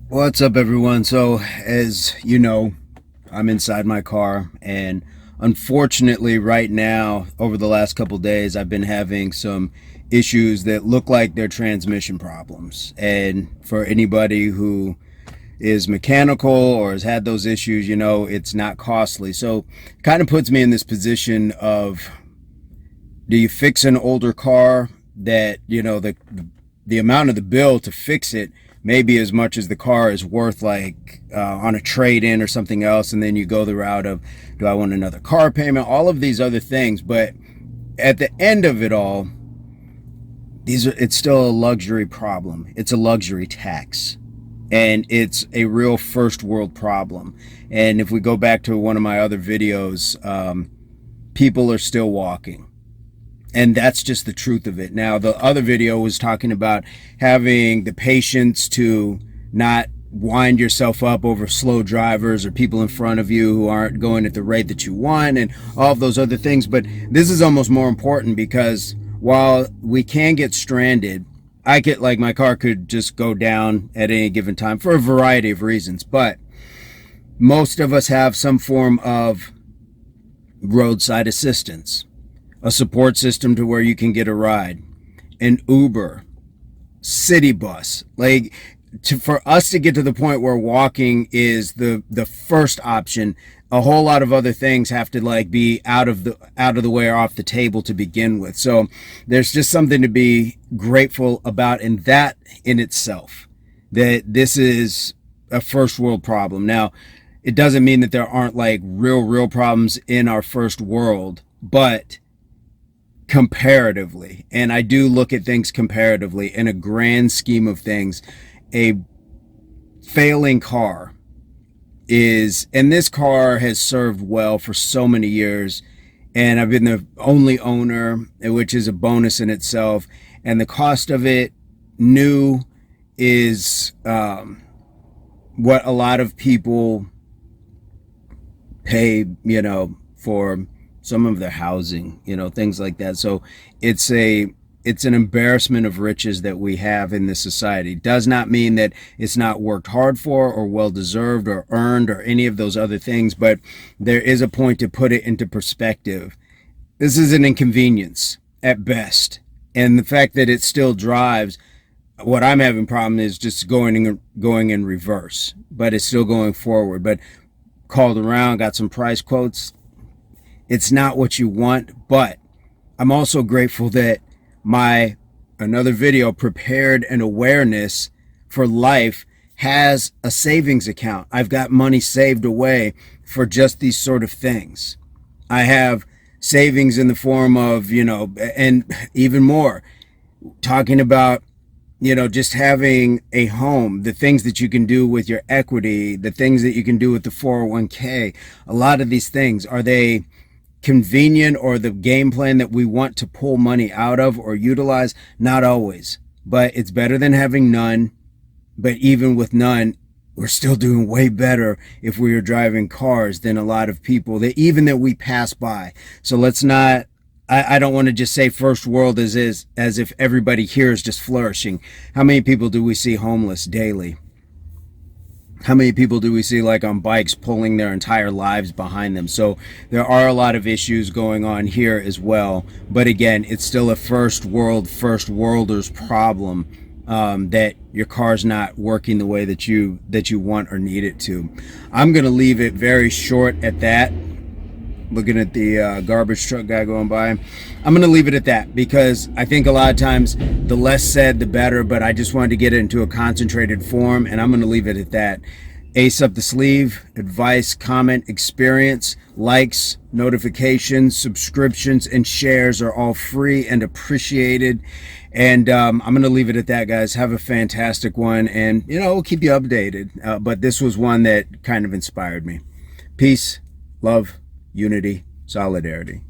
What's up, everyone? So, as you know, I'm inside my car, and unfortunately, right now, over the last couple days, I've been having some issues that look like they're transmission problems. And for anybody who is mechanical or has had those issues, it's not costly. So, it kind of puts me in this position of, do you fix an older car that the amount of the bill to fix it may be as much as the car is worth, like on a trade-in or something else, and then you go the route of, do I want another car payment, all of these other things. But at the end of it all, it's still a luxury problem. It's a luxury tax, and it's a real first world problem. And if we go back to one of my other videos, people are still walking, and that's just the truth of it. Now, the other video was talking about having the patience to not wind yourself up over slow drivers or people in front of you who aren't going at the rate that you want, and all of those other things. But this is almost more important, because while we can get stranded, my car could just go down at any given time for a variety of reasons. But most of us have some form of roadside assistance, a support system to where you can get a ride, an Uber, city bus. For us to get to the point where walking is the first option, a whole lot of other things have to be out of the way or off the table to begin with. So there's just something to be grateful about in that in itself, that this is a first world problem. Now, it doesn't mean that there aren't real problems in our first world, but comparatively, and I do look at things comparatively, in a grand scheme of things, a failing car and this car has served well for so many years, and I've been the only owner, which is a bonus in itself. And the cost of it new is what a lot of people pay, for some of their housing, things like that. So it's an embarrassment of riches that we have in this society. Does not mean that it's not worked hard for or well deserved or earned or any of those other things, but there is a point to put it into perspective. This is an inconvenience at best, and the fact that it still drives, what I'm having problem is just going in reverse, but it's still going forward. But called around, got some price quotes. It's not what you want, but I'm also grateful that another video, Prepared and Awareness for Life, has a savings account. I've got money saved away for just these sort of things. I have savings in the form of, and even more, talking about, just having a home, the things that you can do with your equity, the things that you can do with the 401k. A lot of these things, are they convenient or the game plan that we want to pull money out of or utilize? Not always, but it's better than having none. But even with none, we're still doing way better if we are driving cars than a lot of people that we pass by. So let's not, I don't want to just say first world as if everybody here is just flourishing. How many people do we see homeless daily? How many people do we see on bikes pulling their entire lives behind them? So there are a lot of issues going on here as well. But again, it's still a first worlders problem, that your car's not working the way that you want or need it to. I'm going to leave it very short at that. Looking at the garbage truck guy going by, I'm going to leave it at that, because I think a lot of times the less said the better, but I just wanted to get it into a concentrated form, and I'm going to leave it at that. Ace up the sleeve, advice, comment, experience, likes, notifications, subscriptions, and shares are all free and appreciated. And I'm going to leave it at that, guys. Have a fantastic one, and we'll keep you updated. But this was one that kind of inspired me. Peace, love, unity, solidarity.